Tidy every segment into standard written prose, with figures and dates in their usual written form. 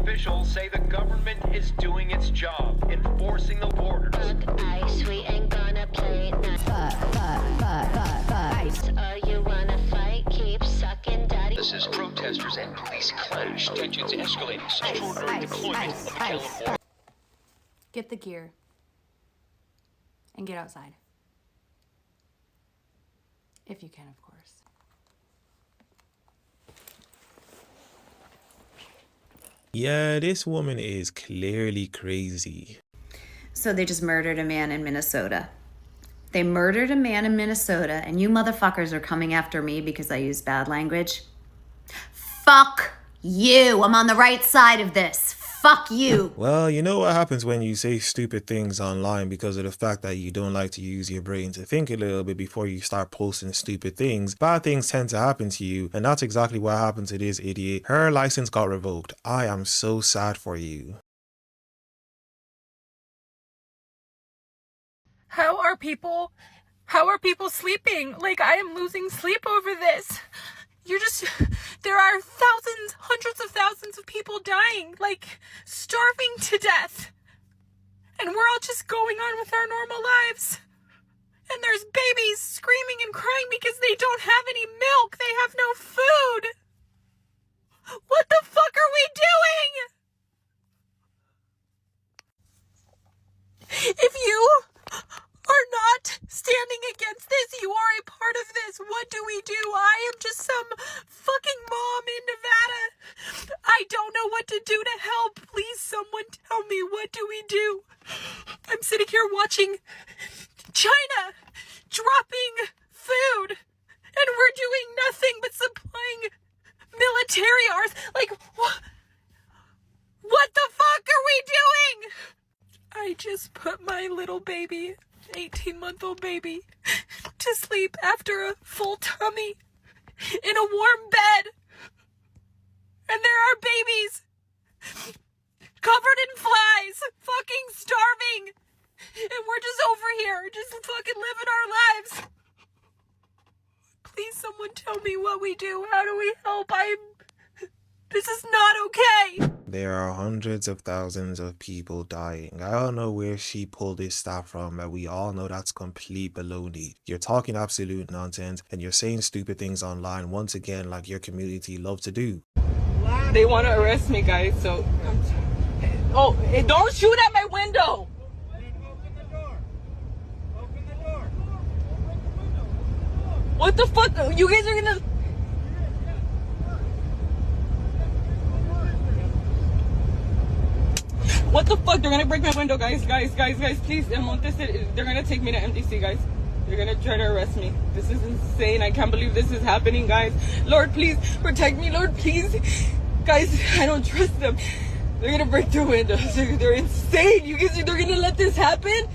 Officials say the government is doing its job, enforcing the borders. Fuck ice, we ain't gonna play nice. Oh, you wanna fight? Keep sucking daddy. This is protesters and police clash. Tensions escalating. Extraordinary deployment of the California. Get the gear and get outside. If you can, of course. Yeah, this woman is clearly crazy. So they just murdered a man in Minnesota. They murdered a man in Minnesota, and you motherfuckers are coming after me because I use bad language? Fuck you. I'm on the right side of this. Fuck you. Well, you know what happens when you say stupid things online because of the fact that you don't like to use your brain to think a little bit before you start posting stupid things. Bad things tend to happen to you, and that's exactly what happened to this idiot. Her license got revoked. I am so sad for you. How are people sleeping? Like, I am losing sleep over this. There are thousands, hundreds of thousands of people dying, like, starving to death. And we're all just going on with our normal lives. And there's babies screaming and crying because they don't have any milk. They have no food. What the fuck are we doing? If you are not standing against this, you are a part of this. What do we do? I am just some fucking mom in Nevada. I don't know what to do to help. Please, someone tell me, what do we do? I'm sitting here watching China dropping food, and we're doing nothing but supplying military arms. Like, what the fuck are we doing? I just put my little baby, 18-month-old baby, to sleep after a full tummy in a warm bed. And there are babies covered in flies, fucking starving. And we're just over here, just fucking living our lives. Please, someone tell me what we do. How do we help? This is not okay. There are hundreds of thousands of people dying. I don't know where she pulled this stuff from, but we all know that's complete baloney. You're talking absolute nonsense, and you're saying stupid things online once again like your community love to do. They want to arrest me, guys, so... Oh, don't shoot at my window! Open the door! Open the door! What the fuck? You guys are gonna... What the fuck? They're gonna break my window, guys, please. They're gonna take me to MDC, guys. They're gonna try to arrest me. This is insane. I can't believe this is happening, guys. Lord, please protect me. Lord, please. Guys, I don't trust them. They're gonna break through windows. They're insane. You guys, they're gonna let this happen?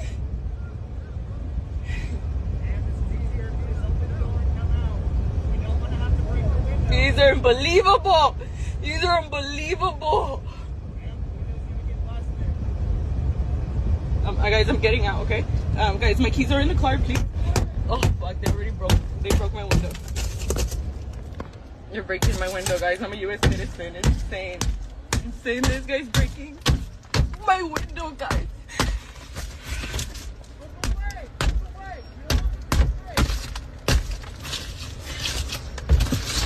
These are unbelievable. These are unbelievable. Guys, I'm getting out, okay? Guys, my keys are in the car, please. Oh, fuck, they broke my window. They're breaking my window, guys. I'm a U.S. citizen. It's insane. Insane, this guy's breaking my window, guys.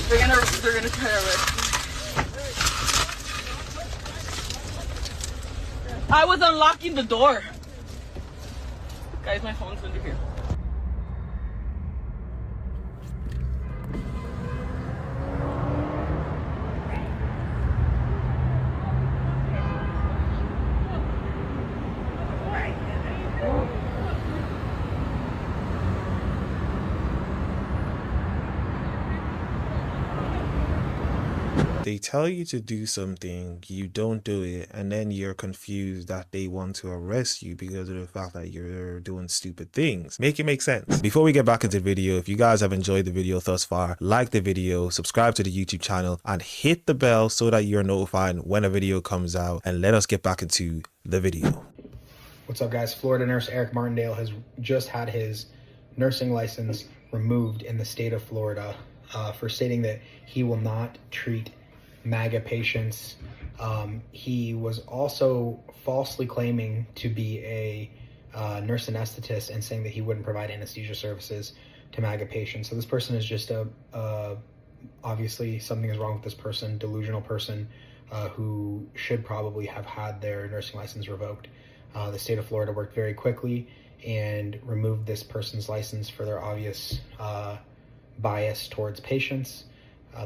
They're gonna try to arrest me. I was unlocking the door. Guys, my phone's under here. They tell you to do something, you don't do it, and then you're confused that they want to arrest you because of the fact that you're doing stupid things. Make it make sense. Before we get back into the video, if you guys have enjoyed the video thus far, like the video, subscribe to the YouTube channel, and hit the bell so that you're notified when a video comes out, and let us get back into the video. What's up, guys? Florida nurse Eric Martindale has just had his nursing license removed in the state of Florida for stating that he will not treat MAGA patients. He was also falsely claiming to be a nurse anesthetist and saying that he wouldn't provide anesthesia services to MAGA patients. So this person is just obviously something is wrong with this person, delusional person who should probably have had their nursing license revoked. The state of Florida worked very quickly and removed this person's license for their obvious bias towards patients.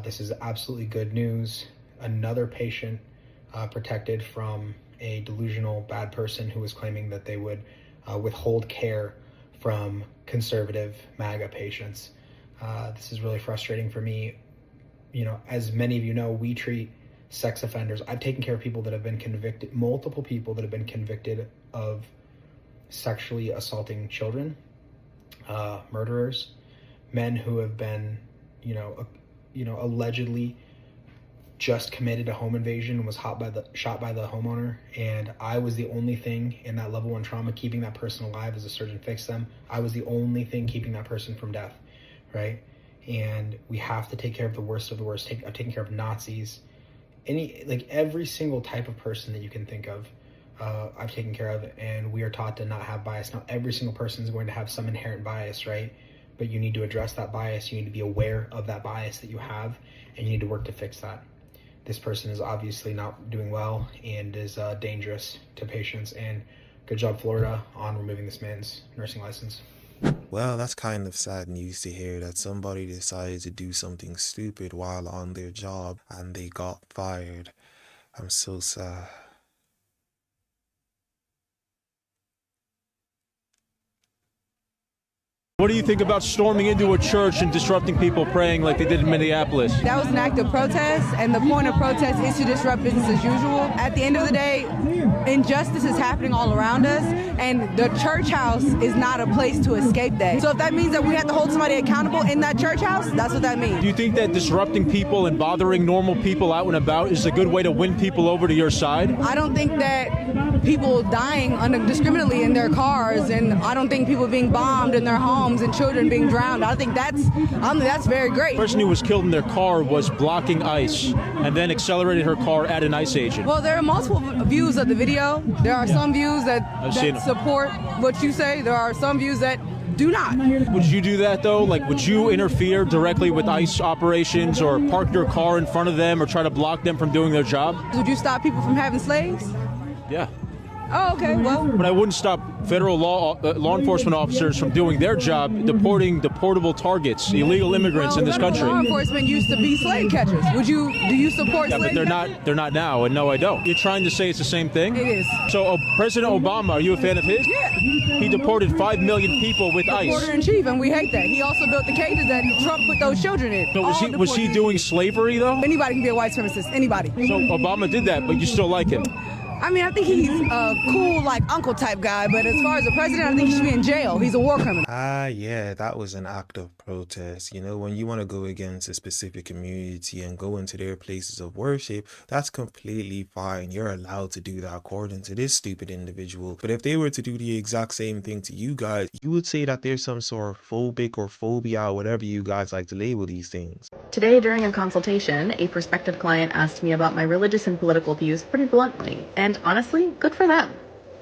This is absolutely good news. Another patient protected from a delusional bad person who was claiming that they would withhold care from conservative MAGA patients. This is really frustrating for me. You know, as many of you know, we treat sex offenders. I've taken care of people that have been convicted, multiple people that have been convicted of sexually assaulting children, murderers, men who have been, allegedly just committed a home invasion and was shot by the homeowner. And I was the only thing in that level 1 trauma keeping that person alive as a surgeon fixed them. I was the only thing keeping that person from death, right? And we have to take care of the worst of the worst. I've taken care of Nazis, every single type of person that you can think of. I've taken care of, and we are taught to not have bias. Now, every single person is going to have some inherent bias, right? But you need to address that bias. You need to be aware of that bias that you have, and you need to work to fix that. This person is obviously not doing well and is dangerous to patients. And good job, Florida, on removing this man's nursing license. Well, that's kind of sad news to hear that somebody decided to do something stupid while on their job and they got fired. I'm so sad. What do you think about storming into a church and disrupting people praying like they did in Minneapolis? That was an act of protest, and the point of protest is to disrupt business as usual. At the end of the day, injustice is happening all around us, and the church house is not a place to escape that. So if that means that we have to hold somebody accountable in that church house, that's what that means. Do you think that disrupting people and bothering normal people out and about is a good way to win people over to your side? I don't think that people dying indiscriminately in their cars, and I don't think people being bombed in their homes and children being drowned. I think that's very great. The person who was killed in their car was blocking ICE and then accelerated her car at an ICE agent. Well, there are multiple views of the video. There are some views that support what you say. There are some views that do not. Would you do that though? Like, would you interfere directly with ICE operations or park your car in front of them or try to block them from doing their job? Would you stop people from having slaves? Yeah. Oh, okay, well. But I wouldn't stop federal law enforcement officers from doing their job, deporting deportable targets, illegal immigrants in this country. Law enforcement used to be slave catchers. Do you support slave but catchers? they're not now, and no, I don't. You're trying to say it's the same thing? It is. So President Obama, are you a fan of his? Yeah. He deported 5 million people with ICE. Deporter in chief, and we hate that. He also built the cages that Trump put those children in. So was he doing slavery though? Anybody can be a white supremacist. Anybody. So Obama did that, but you still like him? I mean, I think he's a cool, uncle type guy, but as far as a president, I think he should be in jail. He's a war criminal. Yeah, that was an act of protest. You know, when you want to go against a specific community and go into their places of worship, that's completely fine. You're allowed to do that according to this stupid individual. But if they were to do the exact same thing to you guys, you would say that there's some sort of phobic or phobia or whatever you guys like to label these things. Today, during a consultation, a prospective client asked me about my religious and political views pretty bluntly. And honestly, good for them.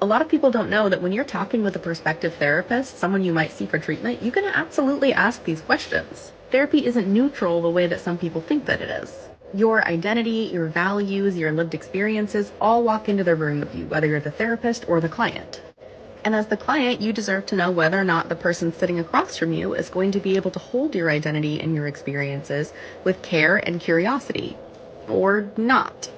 A lot of people don't know that when you're talking with a prospective therapist, someone you might see for treatment, you can absolutely ask these questions. Therapy isn't neutral the way that some people think that it is. Your identity, your values, your lived experiences all walk into the room with you, whether you're the therapist or the client. And as the client, you deserve to know whether or not the person sitting across from you is going to be able to hold your identity and your experiences with care and curiosity, or not.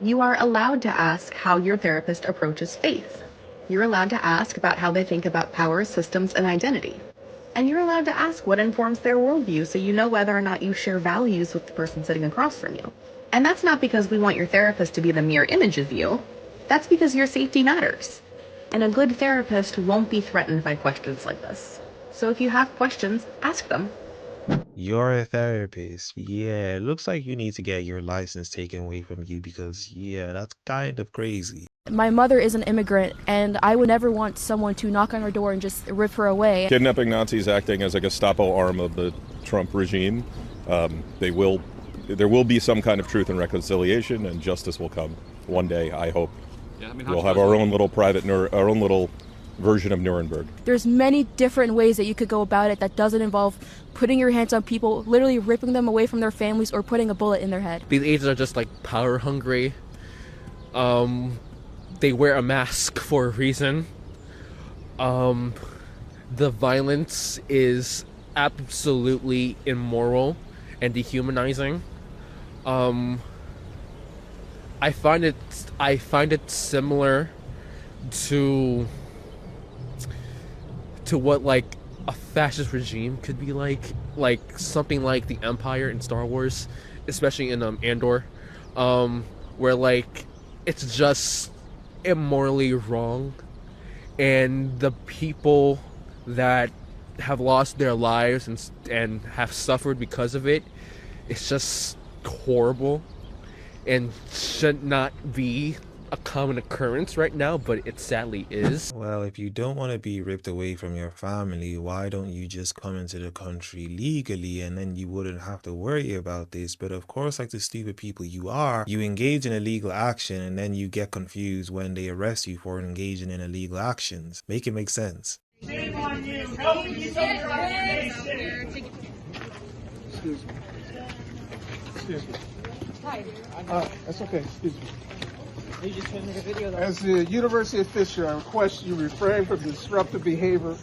You are allowed to ask how your therapist approaches faith. You're allowed to ask about how they think about power, systems, and identity. And you're allowed to ask what informs their worldview so you know whether or not you share values with the person sitting across from you. And that's not because we want your therapist to be the mirror image of you. That's because your safety matters. And a good therapist won't be threatened by questions like this. So if you have questions, ask them. You're a therapist. Yeah, it looks like you need to get your license taken away from you because, yeah, that's kind of crazy. My mother is an immigrant, and I would never want someone to knock on her door and just rip her away. Kidnapping Nazis acting as a Gestapo arm of the Trump regime. They will there will be some kind of truth and reconciliation, and justice will come one day, I hope. Yeah, I mean, we'll have our own little our own little version of Nuremberg. There's many different ways that you could go about it that doesn't involve putting your hands on people, literally ripping them away from their families or putting a bullet in their head. These agents are just like power hungry. They wear a mask for a reason. The violence is absolutely immoral and dehumanizing. I find it similar to what like a fascist regime could be like something like the Empire in Star Wars, especially in Andor, where like it's just immorally wrong, and the people that have lost their lives and have suffered because of it, it's just horrible and should not be a common occurrence right now, but it sadly is. Well, if you don't want to be ripped away from your family, why don't you just come into the country legally, and then you wouldn't have to worry about this? But of course, like the stupid people you are, you engage in illegal action and then you get confused when they arrest you for engaging in illegal actions. Make it make sense. Shame on you. No, you don't. Excuse me. Excuse me. That's okay. Excuse me. You just filming a video, though. As the university official, I request you refrain from disruptive behavior,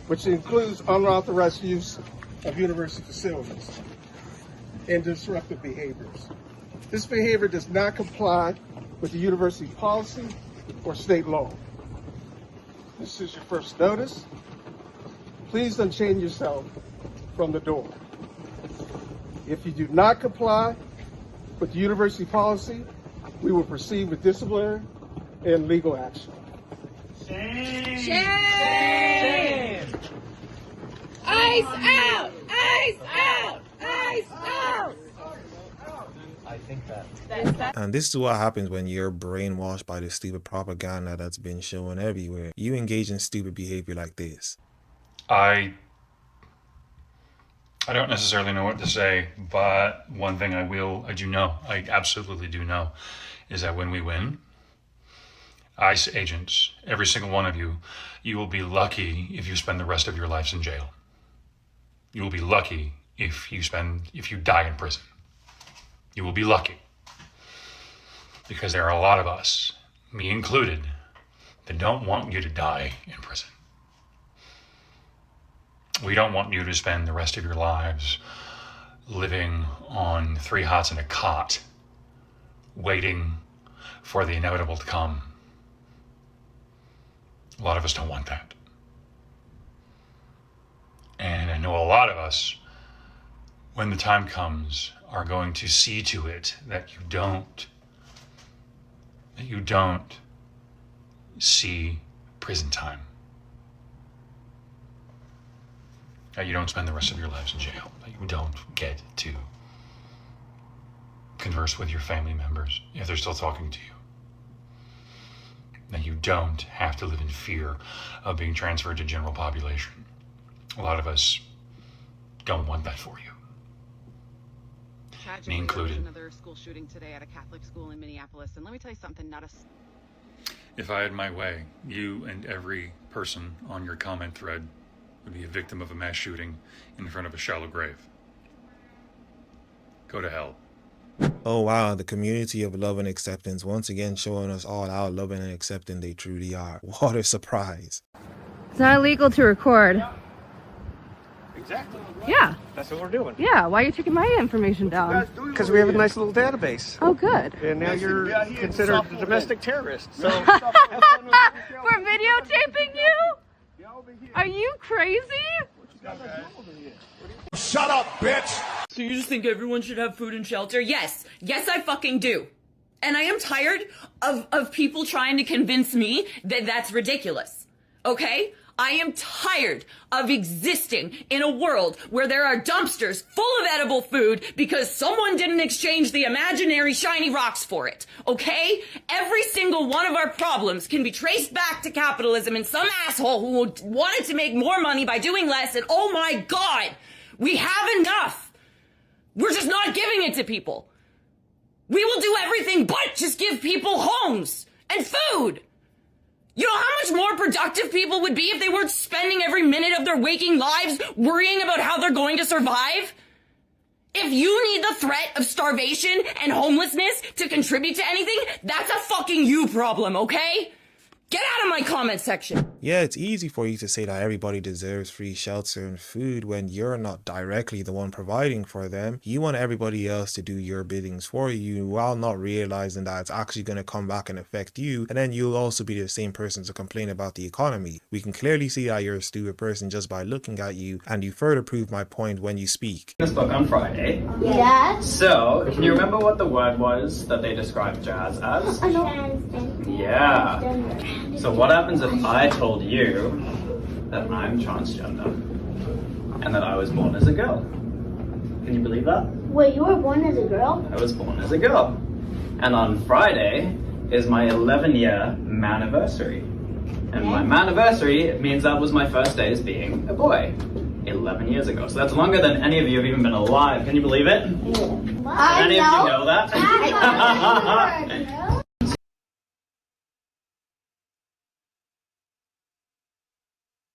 which includes unauthorized use of university facilities and disruptive behaviors. This behavior does not comply with the university policy or state law. This is your first notice. Please don't change yourself from the door. If you do not comply with the university policy, we will proceed with disciplinary and legal action. Shame! Shame! Ice out! Ice out! Ice out! I think that. And this is what happens when you're brainwashed by the stupid propaganda that's been shown everywhere. You engage in stupid behavior like this. I don't necessarily know what to say, but one thing I do know, I absolutely do know, is that when we win, ICE agents, every single one of you, you will be lucky if you spend the rest of your lives in jail. You will be lucky if you die in prison. You will be lucky. Because there are a lot of us, me included, that don't want you to die in prison. We don't want you to spend the rest of your lives living on 3 hots and a cot, waiting for the inevitable to come. A lot of us don't want that. And I know a lot of us, when the time comes, are going to see to it that you don't see prison time. That you don't spend the rest of your lives in jail. That you don't get to converse with your family members if they're still talking to you. That you don't have to live in fear of being transferred to general population. A lot of us don't want that for you. Tragically, me included. There was another school shooting today at a Catholic school in Minneapolis, and let me tell you something, If I had my way, you and every person on your comment thread would be a victim of a mass shooting in front of a shallow grave. Go to hell. Oh wow, the community of love and acceptance once again showing us all how loving and accepting they truly are. What a surprise. It's not illegal to record. Exactly. Yeah. That's what we're doing. Yeah, why are you taking my information down? Because we have a nice little database. Oh, good. And now you're considered a domestic terrorist. So We're videotaping you? Are you crazy? Shut up, bitch! So you just think everyone should have food and shelter? Yes. Yes, I fucking do. And I am tired of people trying to convince me that that's ridiculous. Okay? I am tired of existing in a world where there are dumpsters full of edible food because someone didn't exchange the imaginary shiny rocks for it. Okay? Every single one of our problems can be traced back to capitalism and some asshole who wanted to make more money by doing less, and oh my God, we have enough. We're just not giving it to people. We will do everything but just give people homes and food. You know how much more productive people would be if they weren't spending every minute of their waking lives worrying about how they're going to survive? If you need the threat of starvation and homelessness to contribute to anything, that's a fucking you problem, okay? Get out of my comment section. Yeah, it's easy for you to say that everybody deserves free shelter and food when you're not directly the one providing for them. You want everybody else to do your biddings for you while not realizing that it's actually going to come back and affect you, and then you'll also be the same person to complain about the economy. We can clearly see that you're a stupid person just by looking at you, and you further prove my point when you speak. This book on Friday. Yes. So, can you remember what the word was that they described jazz as? Yeah. So what happens if I told you that I'm transgender and that I was born as a girl? Can you believe that? Wait, you were born as a girl? I was born as a girl. And on Friday is my 11-year maniversary. And my maniversary means that was my first day as being a boy 11 years ago. So that's longer than any of you have even been alive. Can you believe it? Yeah. Any of you know that?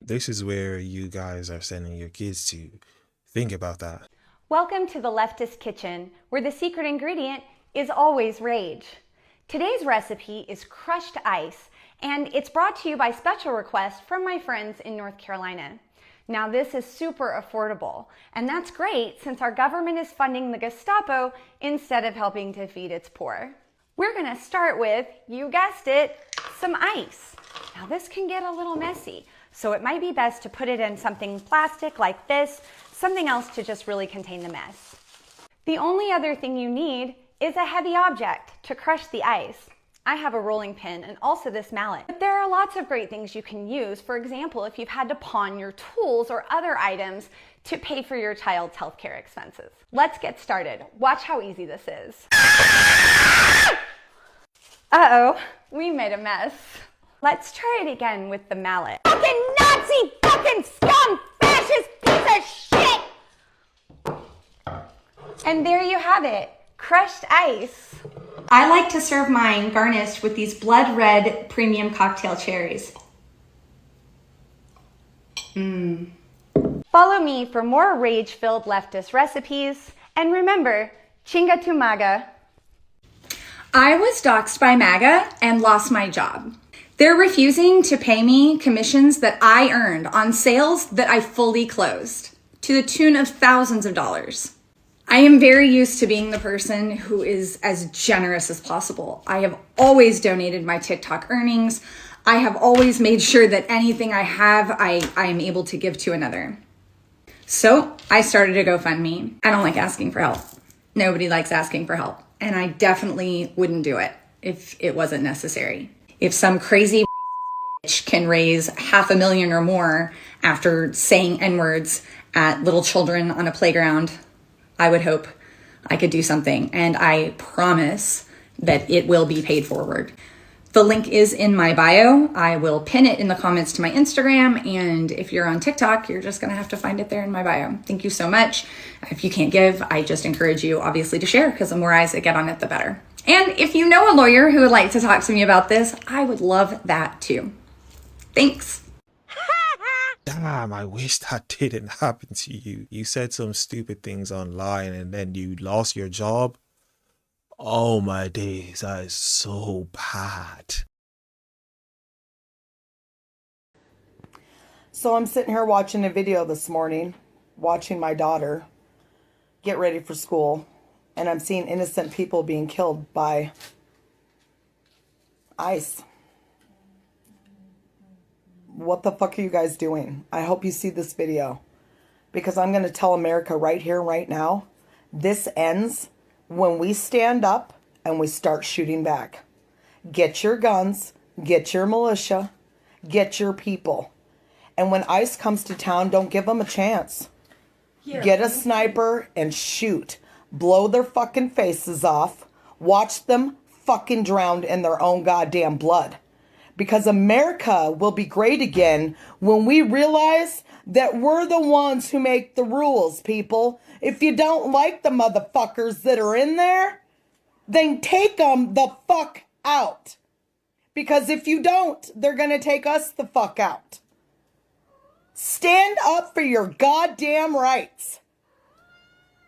This is where you guys are sending your kids to. Think about that. Welcome to the Leftist Kitchen, where the secret ingredient is always rage. Today's recipe is crushed ice, and it's brought to you by special request from my friends in North Carolina. Now, this is super affordable, and that's great since our government is funding the Gestapo instead of helping to feed its poor. We're gonna start with, you guessed it, some ice. Now, this can get a little messy, so it might be best to put it in something plastic like this, something else to just really contain the mess. The only other thing you need is a heavy object to crush the ice. I have a rolling pin and also this mallet. But there are lots of great things you can use. For example, if you've had to pawn your tools or other items to pay for your child's healthcare expenses. Let's get started. Watch how easy this is. Uh-oh, we made a mess. Let's try it again with the mallet. Fucking Nazi, fucking scum, fascist piece of shit! And there you have it, crushed ice. I like to serve mine garnished with these blood red premium cocktail cherries. Follow me for more rage-filled leftist recipes. And remember, chinga tu MAGA. I was doxxed by MAGA and lost my job. They're refusing to pay me commissions that I earned on sales that I fully closed, to the tune of thousands of dollars. I am very used to being the person who is as generous as possible. I have always donated my TikTok earnings. I have always made sure that anything I have, I am able to give to another. So I started a GoFundMe. I don't like asking for help. Nobody likes asking for help. And I definitely wouldn't do it if it wasn't necessary. If some crazy bitch can raise $500,000 or more after saying N-words at little children on a playground, I would hope I could do something. And I promise that it will be paid forward. The link is in my bio. I will pin it in the comments to my Instagram. And if you're on TikTok, you're just going to have to find it there in my bio. Thank you so much. If you can't give, I just encourage you obviously to share, because the more eyes that get on it, the better. And if you know a lawyer who would like to talk to me about this, I would love that too. Thanks. Damn, I wish that didn't happen to you. You said some stupid things online and then you lost your job. Oh my days, that is so bad. So I'm sitting here watching a video this morning, watching my daughter get ready for school, and I'm seeing innocent people being killed by ICE. What the fuck are you guys doing? I hope you see this video, because I'm going to tell America right here, right now, this ends when we stand up and we start shooting back. Get your guns, get your militia, get your people. And when ICE comes to town, don't give them a chance. Get a sniper and shoot. Blow their fucking faces off. Watch them fucking drown in their own goddamn blood. Because America will be great again when we realize that we're the ones who make the rules, people. If you don't like the motherfuckers that are in there, then take them the fuck out. Because if you don't, they're going to take us the fuck out. Stand up for your goddamn rights.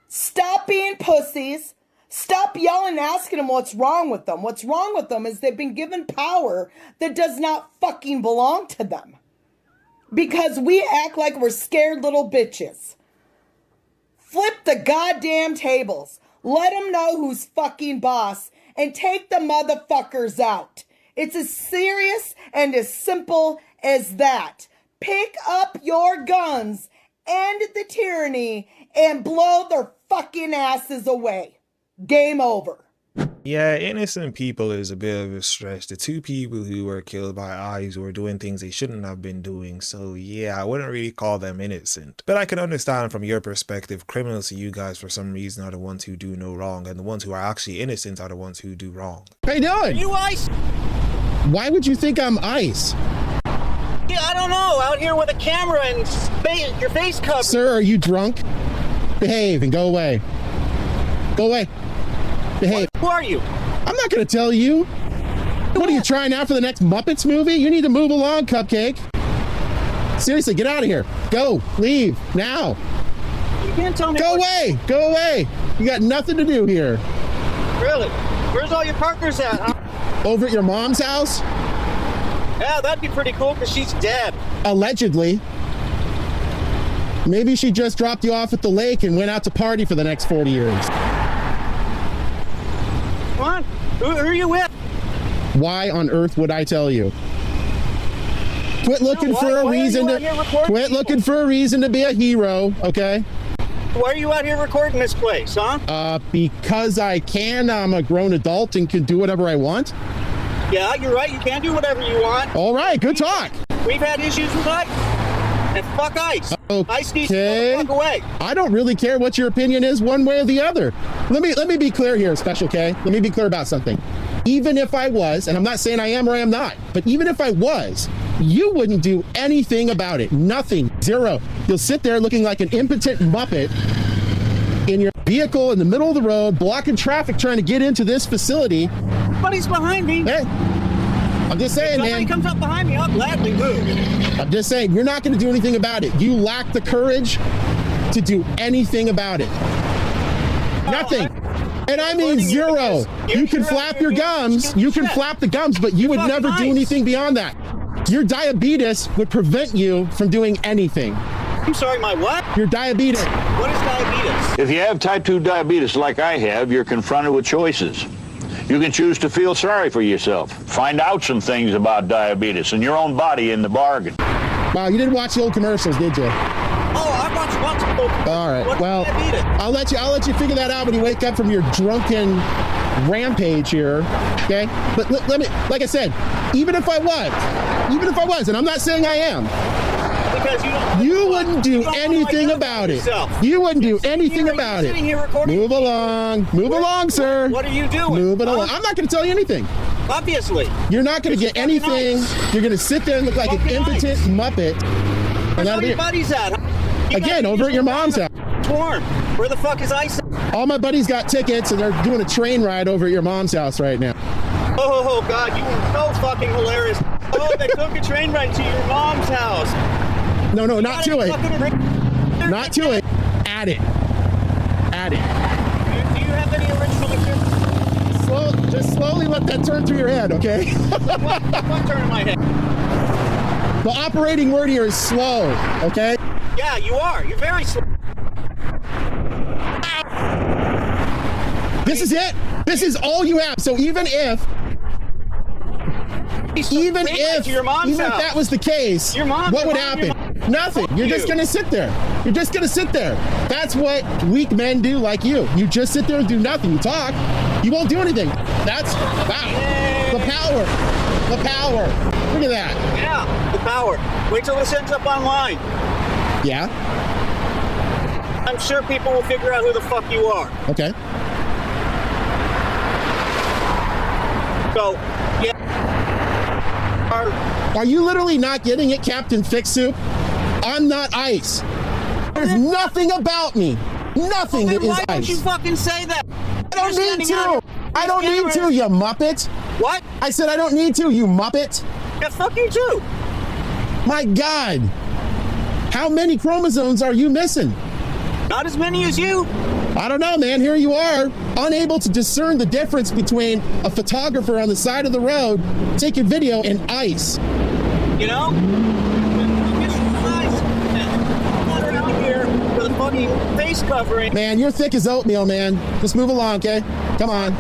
Stop being pussies. Stop yelling and asking them what's wrong with them. What's wrong with them is they've been given power that does not fucking belong to them. Because we act like we're scared little bitches. Flip the goddamn tables. Let them know who's fucking boss and take the motherfuckers out. It's as serious and as simple as that. Pick up your guns, end the tyranny, and blow their fucking asses away. Game over. Yeah, innocent people is a bit of a stretch. The two people who were killed by ICE were doing things they shouldn't have been doing. So yeah, I wouldn't really call them innocent. But I can understand from your perspective, criminals to you guys for some reason are the ones who do no wrong, and the ones who are actually innocent are the ones who do wrong. How you doing? You ICE? Why would you think I'm ICE? Yeah, I don't know. Out here with a camera and your face covered. Sir, are you drunk? Behave and go away. Go away. Behave. Who are you? I'm not going to tell you. What are you trying out for the next Muppets movie? You need to move along, Cupcake. Seriously, get out of here. Go. Leave. Now. You can't tell me. Go away. Go away. You got nothing to do here. Really? Where's all your partners at, huh? Over at your mom's house? Yeah, that'd be pretty cool because she's dead. Allegedly. Maybe she just dropped you off at the lake and went out to party for the next 40 years. Come on. Who are you with? Why on earth would I tell you? Quit looking for a reason to be a hero, okay? Why are you out here recording this place, huh? Because I can. I'm a grown adult and can do whatever I want. Yeah, you're right. You can do whatever you want. All right, good talk. We've had issues with ICE. And fuck ICE. Okay. ICE needs to go the fuck away. I don't really care what your opinion is one way or the other. Let me be clear here, Special K. Let me be clear about something. Even if I was, and I'm not saying I am or I am not, but even if I was, you wouldn't do anything about it. Nothing. Zero. You'll sit there looking like an impotent Muppet in your vehicle in the middle of the road, blocking traffic trying to get into this facility. Buddy's behind me. Hey, I'm just saying, man. If somebody comes up behind me, I'll gladly move. I'm just saying, you're not going to do anything about it. You lack the courage to do anything about it. Nothing. And I mean zero. You can flap your gums. You can flap the gums, but you would never do anything beyond that. Your diabetes would prevent you from doing anything. I'm sorry, my what? Your diabetes. What is diabetes? If you have type 2 diabetes like I have, you're confronted with choices. You can choose to feel sorry for yourself, find out some things about diabetes and your own body in the bargain. Wow, you didn't watch the old commercials, did you? Oh, I watched lots of old commercials. All right, well, I'll let you figure that out when you wake up from your drunken rampage here, okay? But let me, like I said, even if I was, and I'm not saying I am, because you wouldn't do anything about it. You wouldn't do anything about it. Move along, sir. What are you doing? Move it along. I'm not going to tell you anything. Obviously. You're not going to get anything. You're going to sit there and look like an impotent Muppet. Where's all your buddies at? Again, over at your mom's house. Warm. Where the fuck is ICE? All my buddies got tickets and they're doing a train ride over at your mom's house right now. Oh God, you were so fucking hilarious. Oh, they took a train ride to your mom's house. No, not to it. Not to it. Add it. Do you have any original material? Just slowly let that turn through your head, okay? What turn in my head? The operating word here is slow, okay? Yeah, you are. You're very slow. This is it. This is all you have. So even if that was the case, what would happen? Nothing. You're just going to sit there. You're just going to sit there. That's what weak men do like you. You just sit there and do nothing. You talk. You won't do anything. That's wow. The power. The power. Look at that. Yeah, the power. Wait till this ends up online. Yeah? I'm sure people will figure out who the fuck you are. Okay. So, yeah. Are you literally not getting it, Captain Fix Soup? I'm not ice. There's nothing about me. Nothing that is Why don't ice. you fucking say that? I don't need to. I don't need to, you muppet. What? I said I don't need to, you muppet. Yeah, fuck you too. My God. How many chromosomes are you missing? Not as many as you. I don't know, man. Here you are, unable to discern the difference between a photographer on the side of the road taking video and ice. You know? I'm around here with a fucking face covering. Man, you're thick as oatmeal, man. Just move along, okay? Come on.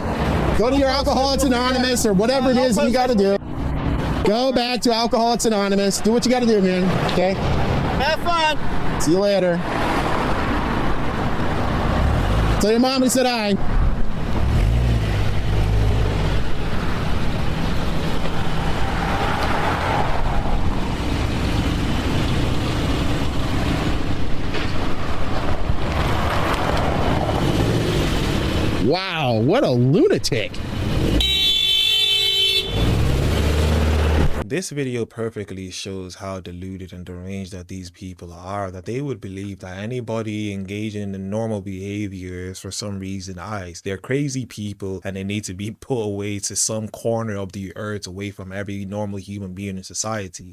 Go to your Alcoholics Anonymous or whatever it is you got to do. Go back to Alcoholics Anonymous. Do what you got to do, man. Okay? Have fun. See you later. Tell your mom we said hi. Wow, what a lunatic. This video perfectly shows how deluded and deranged that these people are, that they would believe that anybody engaging in normal behavior is for some reason ice. They're crazy people and they need to be put away to some corner of the earth away from every normal human being in society.